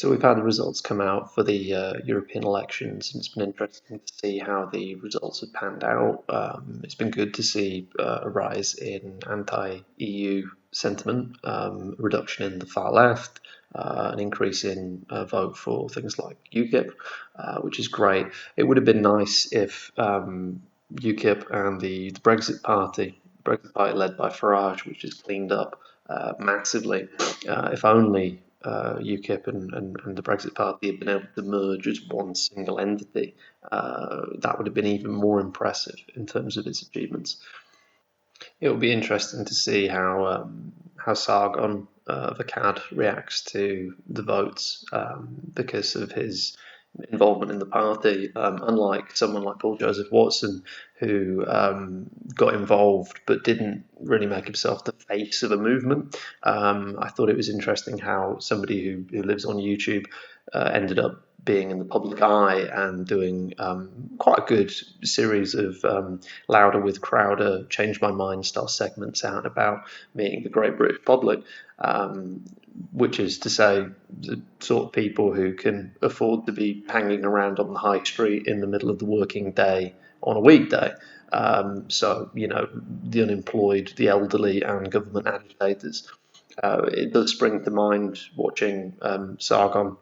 So we've had the results come out for the European elections, and it's been interesting to see how the results have panned out. It's been good to see a rise in anti-EU sentiment, reduction in the far left, an increase in vote for things like UKIP, which is great. It would have been nice if UKIP and the Brexit Party led by Farage, which has cleaned up massively, if only UKIP and the Brexit Party had been able to merge as one single entity, that would have been even more impressive in terms of its achievements. It will be interesting to see how Sargon, the CAD, reacts to the votes because of his involvement in the party, unlike someone like Paul Joseph Watson, who got involved but didn't really make himself the face of a movement. I thought it was interesting how somebody who lives on YouTube ended up being in the public eye and doing quite a good series of louder with Crowder, change my mind style segments out and about, meeting the great British public, which is to say the sort of people who can afford to be hanging around on the high street in the middle of the working day on a weekday. So, the unemployed, the elderly, and government agitators. It does spring to mind watching Sargon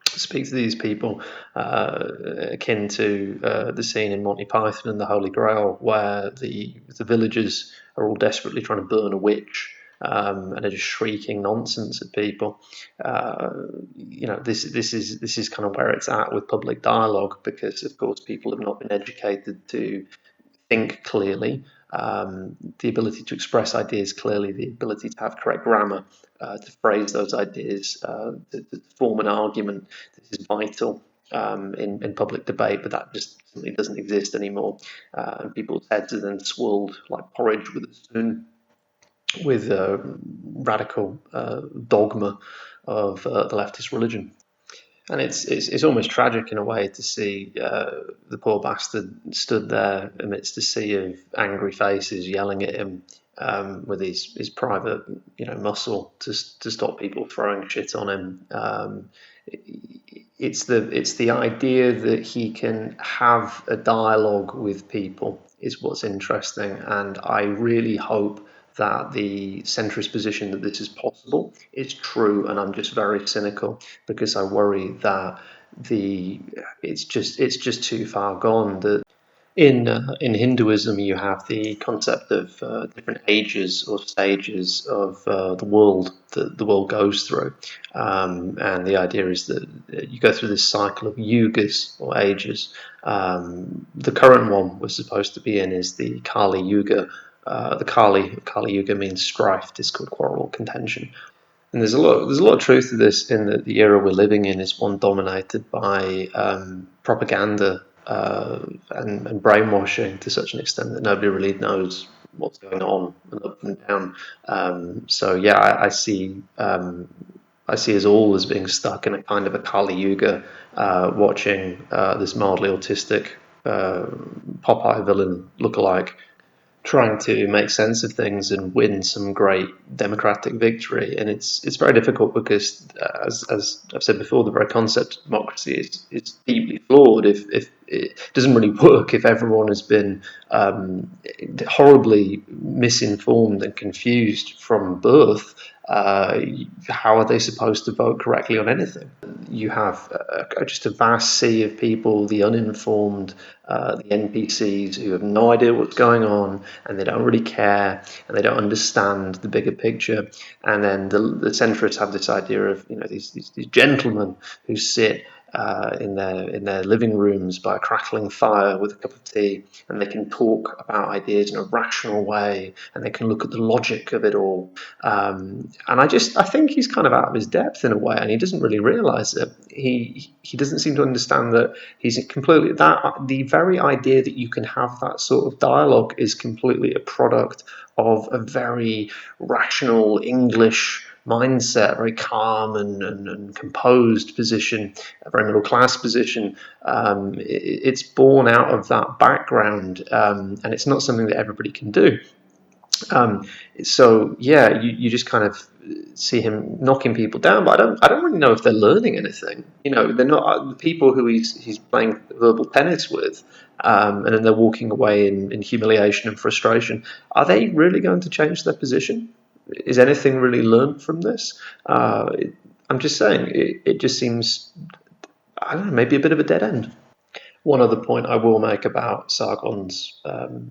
speak to these people, akin to the scene in Monty Python and the Holy Grail, where the villagers are all desperately trying to burn a witch, and are just shrieking nonsense at people. This is kind of where it's at with public dialogue, because of course people have not been educated to think clearly. The ability to express ideas clearly, the ability to have correct grammar, to phrase those ideas, to form an argument. This is vital in public debate, but that just simply doesn't exist anymore. And people's heads are then swirled like porridge with a spoon, with radical dogma of the leftist religion. And it's almost tragic in a way to see the poor bastard stood there amidst a sea of angry faces yelling at him with his private muscle to stop people throwing shit on him. It's the idea that he can have a dialogue with people is what's interesting, and I really hope that the centrist position that this is possible is true, and I'm just very cynical because I worry that it's just too far gone. That in Hinduism you have the concept of different ages or stages of the world that the world goes through, and the idea is that you go through this cycle of yugas or ages. The current one we're supposed to be in is the Kali Yuga. The Kali Yuga means strife, discord, quarrel, contention. And there's a lot of truth to this, in that the era we're living in is one dominated by propaganda and brainwashing to such an extent that nobody really knows what's going on and up and down. So yeah, I see us all as being stuck in a kind of a Kali Yuga, watching this mildly autistic Popeye villain lookalike trying to make sense of things and win some great democratic victory. And it's very difficult because, as I've said before, the very concept of democracy is deeply flawed. If it doesn't really work if everyone has been horribly misinformed and confused from birth. How are they supposed to vote correctly on anything? You have just a vast sea of people, the uninformed, the NPCs who have no idea what's going on, and they don't really care, and they don't understand the bigger picture. And then the centrists have this idea of these gentlemen who sit in their living rooms by a crackling fire with a cup of tea, and they can talk about ideas in a rational way, and they can look at the logic of it all. And I think he's kind of out of his depth in a way, and he doesn't really realise it. He doesn't seem to understand that he's completely the very idea that you can have that sort of dialogue is completely a product of a very rational English mindset, very calm and composed position, a very middle class position. It's born out of that background, and it's not something that everybody can do. So yeah, you just kind of see him knocking people down, but I don't really know if they're learning anything. They're not the people who he's playing verbal tennis with, and then they're walking away in humiliation and frustration. Are they really going to change their position? Is anything really learned from this? I'm just saying, it just seems, I don't know, maybe a bit of a dead end. One other point I will make about Sargon's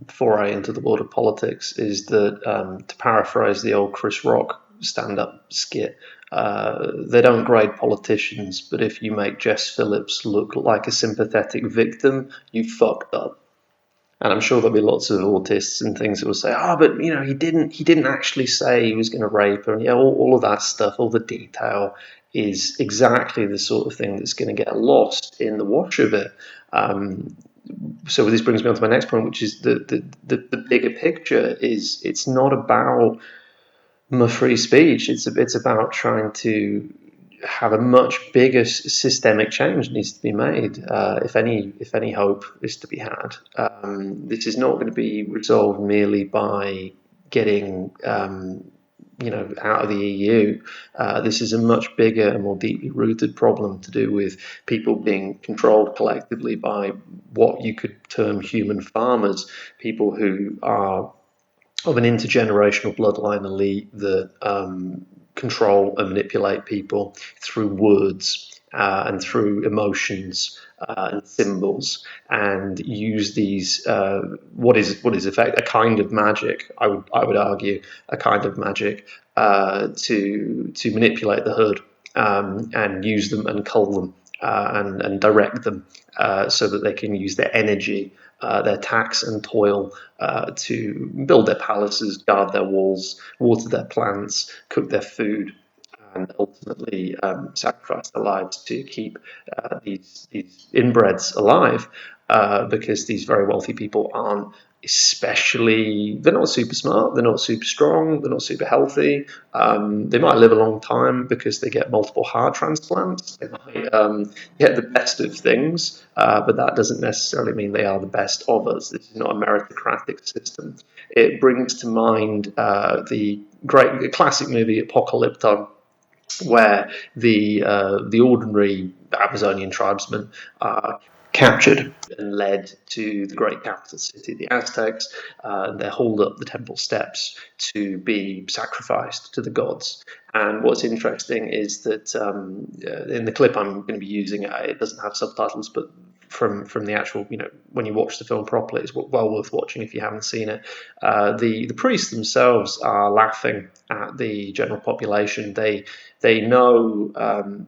foray into the world of politics is that, to paraphrase the old Chris Rock stand-up skit, they don't grade politicians, but if you make Jess Phillips look like a sympathetic victim, you fucked up. And I'm sure there'll be lots of autists and things that will say, but he didn't actually say he was going to rape her. And yeah, all of that stuff, all the detail is exactly the sort of thing that's going to get lost in the wash of it. So this brings me on to my next point, which is the bigger picture is it's not about free speech. It's about trying to have a much bigger systemic change needs to be made if any hope is to be had. This is not going to be resolved merely by getting out of the EU. This is a much bigger and more deeply rooted problem to do with people being controlled collectively by what you could term human farmers, people who are of an intergenerational bloodline elite that control and manipulate people through words and through emotions and symbols, and use these what is effect a kind of magic. I would argue a kind of magic to manipulate the herd and use them and cull them and direct them so that they can use their energy, their tax and toil to build their palaces, guard their walls, water their plants, cook their food, and ultimately sacrifice their lives to keep these inbreds alive, because these very wealthy people aren't they're not super smart, they're not super strong, they're not super healthy. They might live a long time because they get multiple heart transplants. They might get the best of things, but that doesn't necessarily mean they are the best of us. This is not a meritocratic system. It brings to mind the classic movie Apocalypto, where the ordinary Amazonian tribesmen are captured and led to the great capital city, the Aztecs. They're hauled up the temple steps to be sacrificed to the gods. And what's interesting is that in the clip I'm going to be using, it doesn't have subtitles, but from the actual, when you watch the film properly, it's well worth watching if you haven't seen it. The priests themselves are laughing at the general population. They know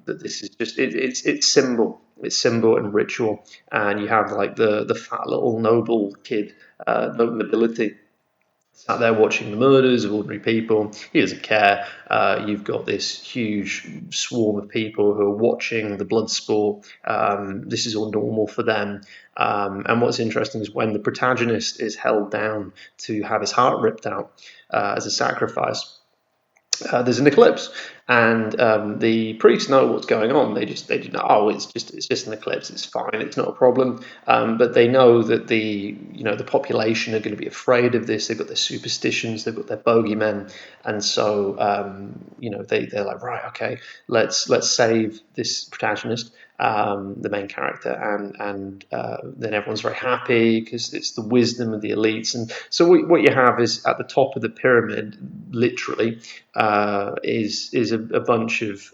that this is just it's symbol. It's symbol and ritual, and you have like the fat little noble kid, nobility, sat there watching the murders of ordinary people. He doesn't care. You've got this huge swarm of people who are watching the blood sport. This is all normal for them. And what's interesting is when the protagonist is held down to have his heart ripped out as a sacrifice, there's an eclipse, and the priests know what's going on. They just know, it's just an eclipse. It's fine. It's not a problem. But they know that the population are going to be afraid of this. They've got their superstitions. They've got their bogeymen, and so they're like, right, okay, let's save this protagonist, the main character, and then everyone's very happy because it's the wisdom of the elites. And so what you have is at the top of the pyramid, literally, is a bunch of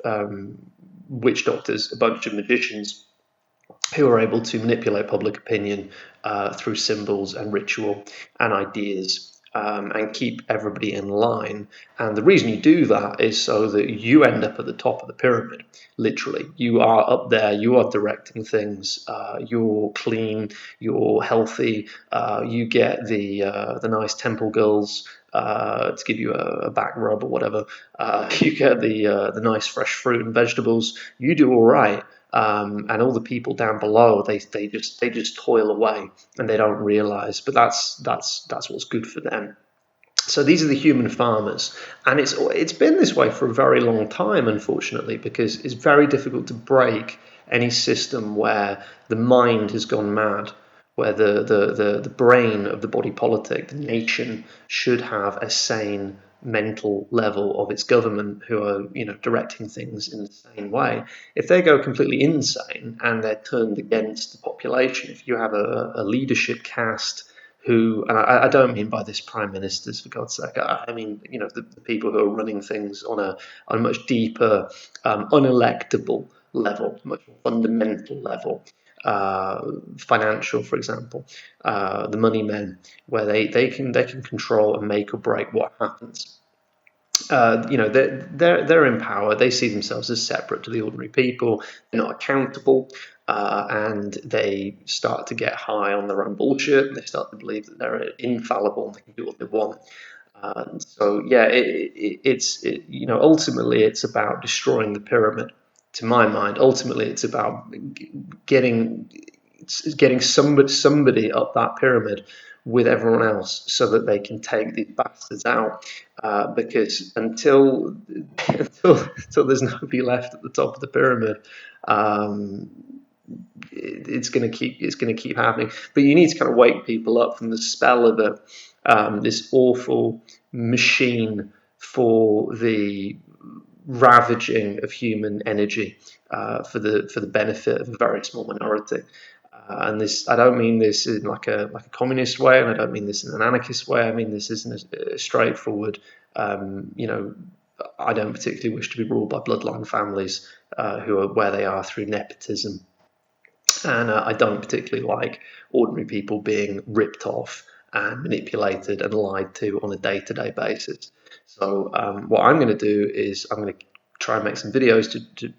witch doctors, a bunch of magicians who are able to manipulate public opinion through symbols and ritual and ideas. And keep everybody in line. And the reason you do that is so that you end up at the top of the pyramid. Literally, you are up there. You are directing things. You're clean. You're healthy. You get the nice temple girls to give you a back rub or whatever. You get the nice fresh fruit and vegetables. You do all right. And all the people down below, they just toil away and they don't realize, but that's what's good for them. So these are the human farmers, and it's been this way for a very long time, unfortunately, because it's very difficult to break any system where the mind has gone mad, where the brain of the body politic, the nation, should have a sane mental level of its government who are, directing things in the same way, if they go completely insane and they're turned against the population, if you have a leadership caste who, and I don't mean by this prime ministers, for God's sake, I mean, the people who are running things on a much deeper, unelectable level, much more fundamental level, financial, for example, the money men, where they can control and make or break what happens. They're in power. They see themselves as separate to the ordinary people. They're not accountable, and they start to get high on their own bullshit. They start to believe that they're infallible and they can do what they want. Ultimately, it's about destroying the pyramid. To my mind, ultimately, it's about getting somebody up that pyramid with everyone else so that they can take these bastards out. Because until there's nobody left at the top of the pyramid, it's going to keep happening. But you need to kind of wake people up from the spell of it, this awful machine for the ravaging of human energy for the benefit of a very small minority. And this, I don't mean this in like a communist way, and I don't mean this in an anarchist way. I mean this isn't a straightforward. I don't particularly wish to be ruled by bloodline families who are where they are through nepotism, and I don't particularly like ordinary people being ripped off and manipulated and lied to on a day-to-day basis. So what I'm going to do is I'm going to try and make some videos to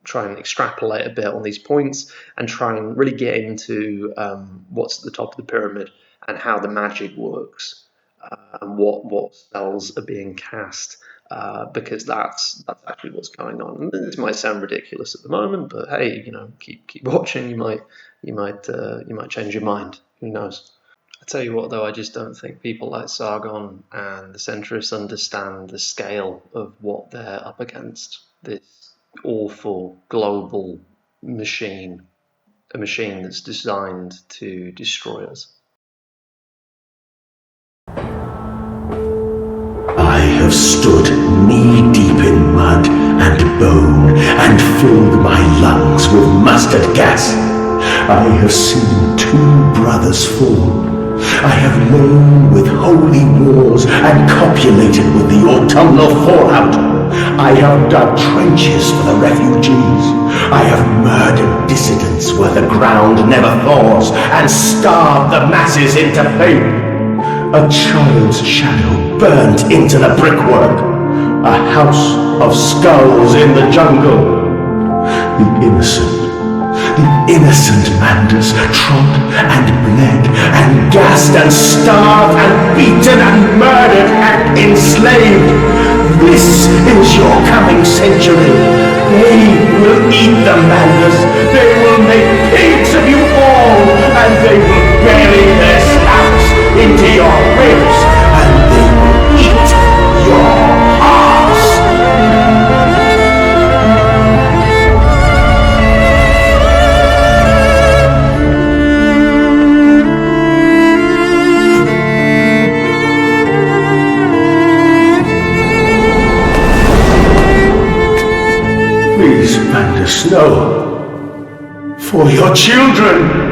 try and extrapolate a bit on these points and try and really get into what's at the top of the pyramid and how the magic works and what spells are being cast, because that's actually what's going on. And this might sound ridiculous at the moment, but hey, keep watching. You might change your mind. Who knows? I tell you what, though, I just don't think people like Sargon and the centrists understand the scale of what they're up against. This awful global machine, a machine that's designed to destroy us. I have stood knee-deep in mud and bone and filled my lungs with mustard gas. I have seen 2 brothers fall. I have lain with holy wars and copulated with the autumnal fallout. I have dug trenches for the refugees. I have murdered dissidents where the ground never thaws and starved the masses into pain. A child's shadow burnt into the brickwork. A house of skulls in the jungle. The innocent Manders trod and bled and gassed and starved and beaten and murdered and enslaved. This is your coming century. They will eat the Manders. They will make pigs of you all, and they will bury their snouts into your ribs, and they will eat your hearts. Please, Manders, no. For your children.